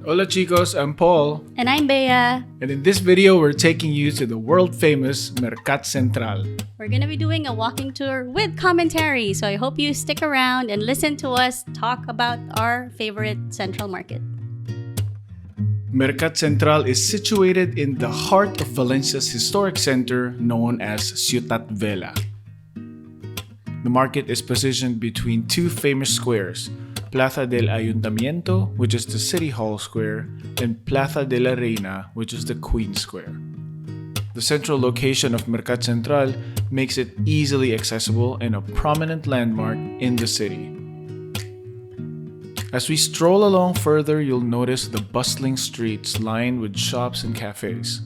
Hola chicos, I'm Paul. And I'm Bea. And in this video, we're taking you to the world-famous Mercat Central. We're gonna be doing a walking tour with commentary, so I hope you stick around and listen to us talk about our favorite central market. Mercat Central is situated in the heart of Valencia's historic center known as Ciutat Vella. The market is positioned between two famous squares, Plaza del Ayuntamiento, which is the City Hall Square, and Plaza de la Reina, which is the Queen Square. The central location of Mercat Central makes it easily accessible and a prominent landmark in the city. As we stroll along further, you'll notice the bustling streets lined with shops and cafes.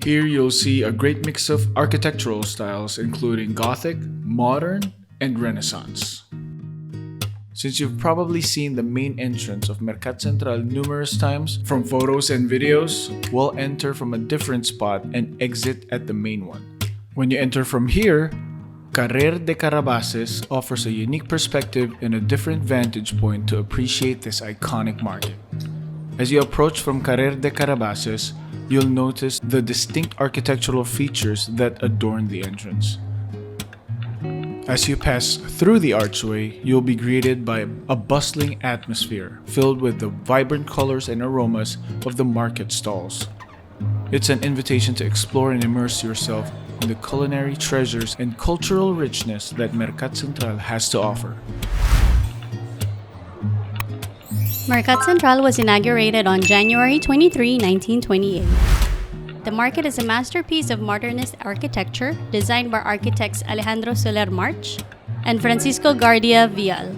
Here you'll see a great mix of architectural styles including Gothic, Modern, and Renaissance. Since you've probably seen the main entrance of Mercat Central numerous times from photos and videos, we'll enter from a different spot and exit at the main one. When you enter from here, Carrer de Carabases offers a unique perspective and a different vantage point to appreciate this iconic market. As you approach from Carrer de Carabases, you'll notice the distinct architectural features that adorn the entrance. As you pass through the archway, you'll be greeted by a bustling atmosphere filled with the vibrant colors and aromas of the market stalls. It's an invitation to explore and immerse yourself in the culinary treasures and cultural richness that Mercat Central has to offer. Mercat Central was inaugurated on January 23, 1928. The market is a masterpiece of modernist architecture designed by architects Alejandro Soler March and Francisco Gardia Vial.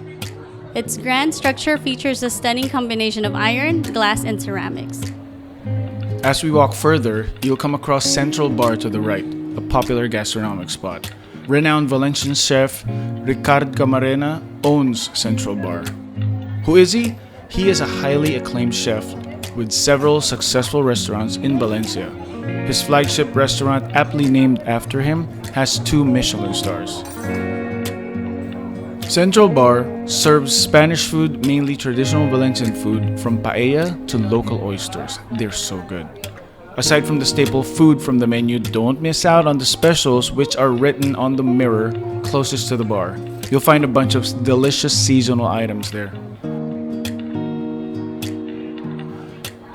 Its grand structure features a stunning combination of iron, glass, and ceramics. As we walk further, you'll come across Central Bar to the right, a popular gastronomic spot. Renowned Valencian chef Ricard Camarena owns Central Bar. Who is he? He is a highly acclaimed chef with several successful restaurants in Valencia. His flagship restaurant, aptly named after him, has 2 Michelin stars. Central Bar serves Spanish food, mainly traditional Valencian food, from paella to local oysters. They're so good. Aside from the staple food from the menu, don't miss out on the specials which are written on the mirror closest to the bar. You'll find a bunch of delicious seasonal items there.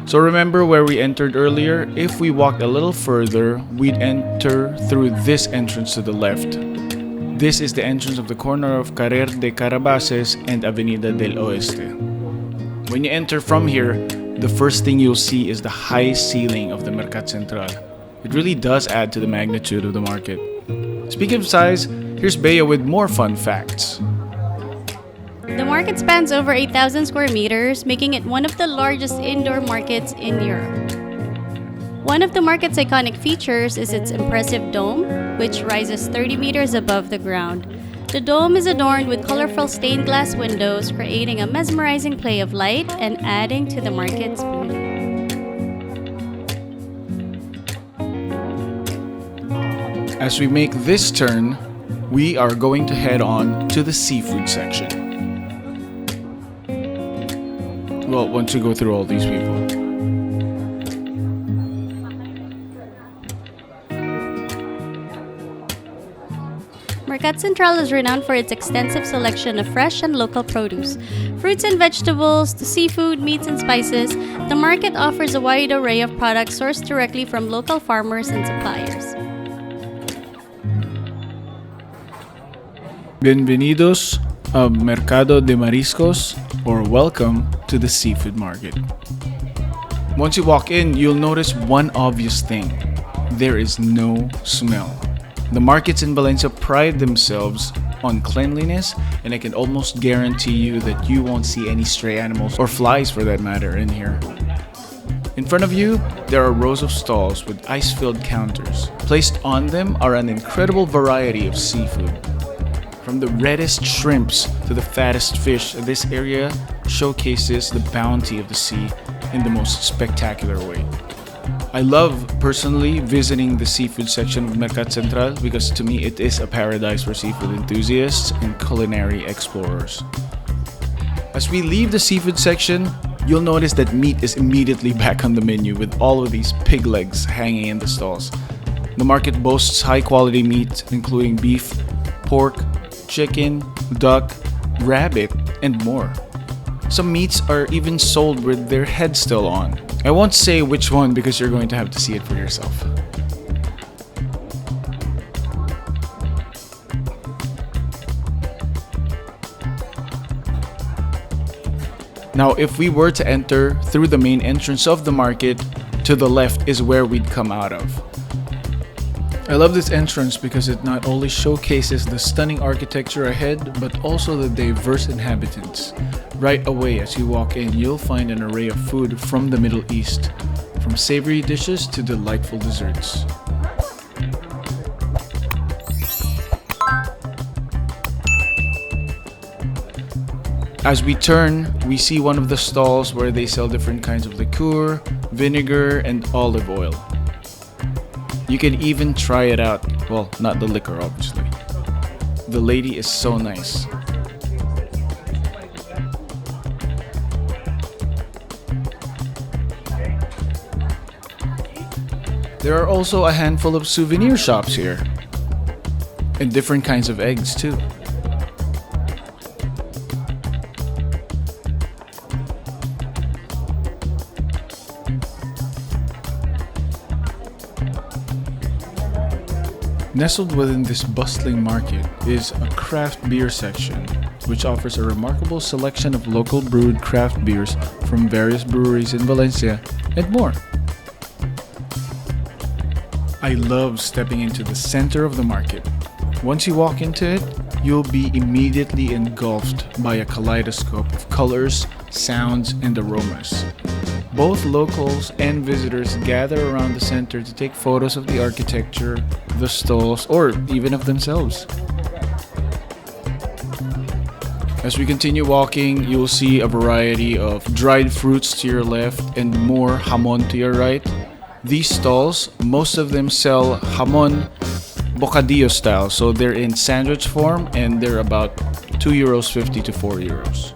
So remember where we entered earlier? If we walked a little further, we'd enter through this entrance to the left. This is the entrance of the corner of Carrer de Carabases and Avenida del Oeste. When you enter from here, the first thing you'll see is the high ceiling of the Mercat Central. It really does add to the magnitude of the market. Speaking of size, here's Bea with more fun facts. The market spans over 8,000 square meters, making it one of the largest indoor markets in Europe. One of the market's iconic features is its impressive dome, which rises 30 meters above the ground. The dome is adorned with colorful stained glass windows, creating a mesmerizing play of light and adding to the market's beauty. As we make this turn, we are going to head on to the seafood section. Well, once you go through all these people. Mercat Central is renowned for its extensive selection of fresh and local produce. Fruits and vegetables, to seafood, meats and spices, the market offers a wide array of products sourced directly from local farmers and suppliers. Bienvenidos a Mercado de Mariscos, or welcome to the seafood market. Once you walk in, you'll notice one obvious thing. There is no smell. The markets in Valencia pride themselves on cleanliness, and I can almost guarantee you that you won't see any stray animals, or flies for that matter, in here. In front of you, there are rows of stalls with ice-filled counters. Placed on them are an incredible variety of seafood. From the reddest shrimps to the fattest fish, this area showcases the bounty of the sea in the most spectacular way. I love personally visiting the seafood section of Mercat Central because to me it is a paradise for seafood enthusiasts and culinary explorers. As we leave the seafood section, You'll notice that meat is immediately back on the menu with all of these pig legs hanging in the stalls. The market boasts high-quality meat, including beef, pork, chicken, duck, rabbit, and more. Some meats are even sold with their head still on. I won't say which one because you're going to have to see it for yourself. Now, if we were to enter through the main entrance of the market, to the left is where we'd come out of. I love this entrance because it not only showcases the stunning architecture ahead, but also the diverse inhabitants. Right away as you walk in, you'll find an array of food from the Middle East, from savory dishes to delightful desserts. As we turn, we see one of the stalls where they sell different kinds of liqueur, vinegar, and olive oil. You can even try it out. Well, not the liquor, obviously. The lady is so nice. There are also a handful of souvenir shops here. And different kinds of eggs, too. Nestled within this bustling market is a craft beer section, which offers a remarkable selection of local brewed craft beers from various breweries in Valencia and more. I love stepping into the center of the market. Once you walk into it, you'll be immediately engulfed by a kaleidoscope of colors, sounds, and aromas. Both locals and visitors gather around the center to take photos of the architecture, the stalls, or even of themselves. As we continue walking, you'll see a variety of dried fruits to your left and more jamon to your right. These stalls, most of them sell jamon bocadillo style, so they're in sandwich form and they're about €2.50 to €4.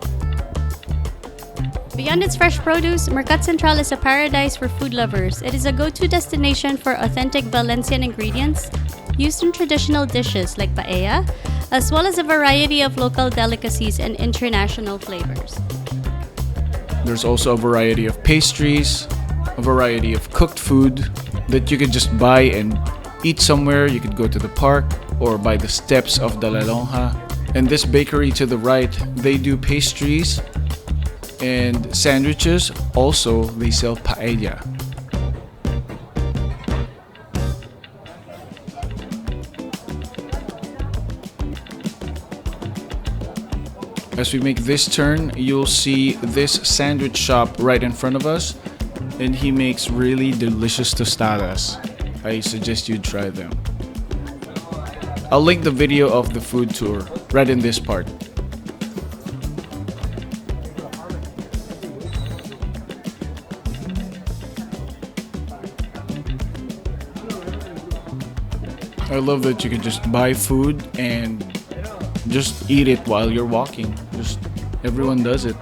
Beyond its fresh produce, Mercat Central is a paradise for food lovers. It is a go-to destination for authentic Valencian ingredients used in traditional dishes like paella, as well as a variety of local delicacies and international flavors. There's also a variety of pastries, a variety of cooked food that you could just buy and eat somewhere. You could go to the park or by the steps of the La Lonja. And this bakery to the right, they do pastries and sandwiches. Also, they sell paella. As we make this turn, you'll see this sandwich shop right in front of us, and he makes really delicious tostadas. I suggest you try them. I'll link the video of the food tour right in this part. I love that you can just buy food and just eat it while you're walking. Just everyone does it.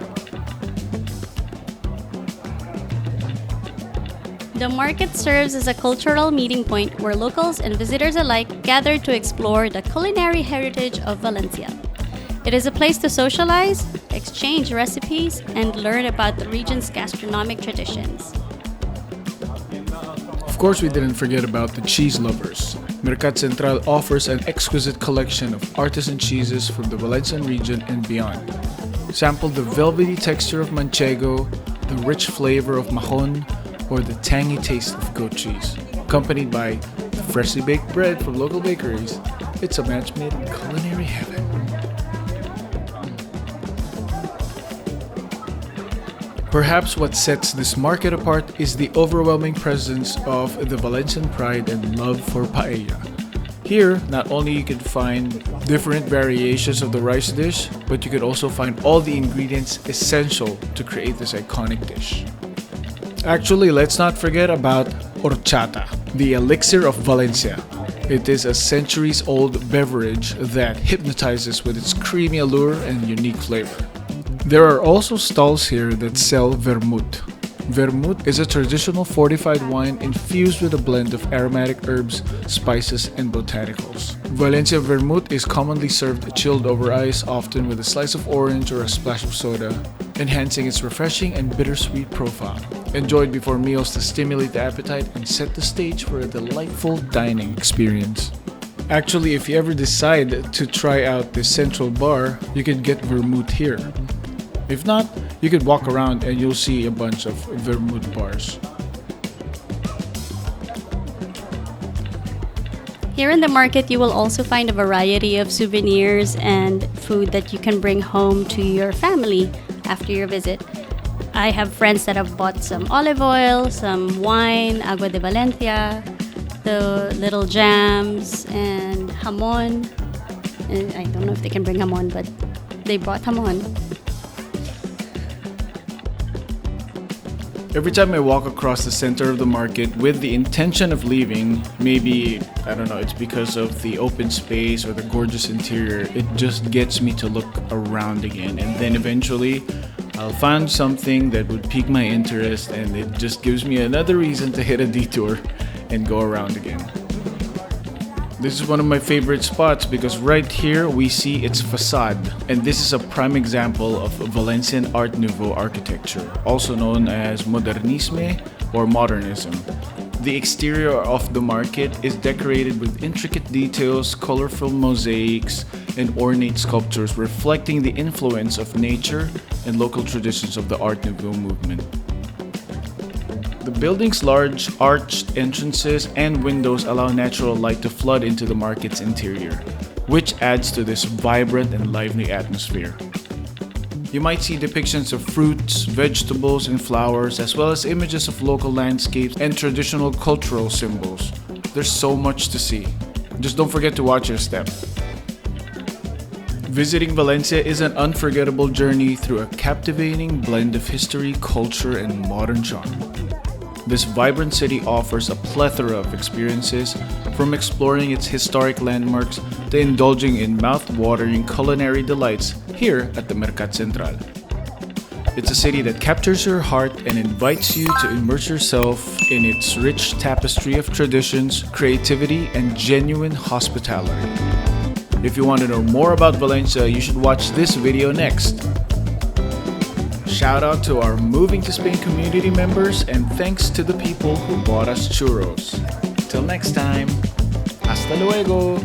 The market serves as a cultural meeting point where locals and visitors alike gather to explore the culinary heritage of Valencia. It is a place to socialize, exchange recipes, and learn about the region's gastronomic traditions. Of course, we didn't forget about the cheese lovers. Mercat Central offers an exquisite collection of artisan cheeses from the Valencian region and beyond. Sample the velvety texture of manchego, the rich flavor of mahon, or the tangy taste of goat cheese. Accompanied by freshly baked bread from local bakeries, it's a match made in culinary heaven. Perhaps what sets this market apart is the overwhelming presence of the Valencian pride and love for paella. Here, not only you can find different variations of the rice dish, but you could also find all the ingredients essential to create this iconic dish. Actually, let's not forget about horchata, the elixir of Valencia. It is a centuries-old beverage that hypnotizes with its creamy allure and unique flavor. There are also stalls here that sell vermouth. Vermouth is a traditional fortified wine infused with a blend of aromatic herbs, spices, and botanicals. Valencia vermouth is commonly served chilled over ice, often with a slice of orange or a splash of soda, enhancing its refreshing and bittersweet profile. Enjoyed before meals to stimulate the appetite and set the stage for a delightful dining experience. Actually, if you ever decide to try out this central bar, you can get vermouth here. If not, you could walk around and you'll see a bunch of vermouth bars. Here in the market, you will also find a variety of souvenirs and food that you can bring home to your family after your visit. I have friends that have bought some olive oil, some wine, agua de Valencia, the little jams, and jamon. And I don't know if they can bring jamon, but they brought jamon. Every time I walk across the center of the market with the intention of leaving, maybe, I don't know, it's because of the open space or the gorgeous interior, it just gets me to look around again. And then eventually, I'll find something that would pique my interest, and it just gives me another reason to hit a detour and go around again. This is one of my favorite spots because right here we see its facade, and this is a prime example of Valencian Art Nouveau architecture, also known as modernisme or modernism. The exterior of the market is decorated with intricate details, colorful mosaics, and ornate sculptures reflecting the influence of nature and local traditions of the Art Nouveau movement. The building's large arched entrances and windows allow natural light to flood into the market's interior, which adds to this vibrant and lively atmosphere. You might see depictions of fruits, vegetables, and flowers, as well as images of local landscapes and traditional cultural symbols. There's so much to see. Just don't forget to watch your step. Visiting Valencia is an unforgettable journey through a captivating blend of history, culture, and modern charm. This vibrant city offers a plethora of experiences, from exploring its historic landmarks to indulging in mouth-watering culinary delights here at the Mercat Central. It's a city that captures your heart and invites you to immerse yourself in its rich tapestry of traditions, creativity, and genuine hospitality. If you want to know more about Valencia, you should watch this video next. Shout out to our Moving to Spain community members, and thanks to the people who bought us churros. Till next time, hasta luego!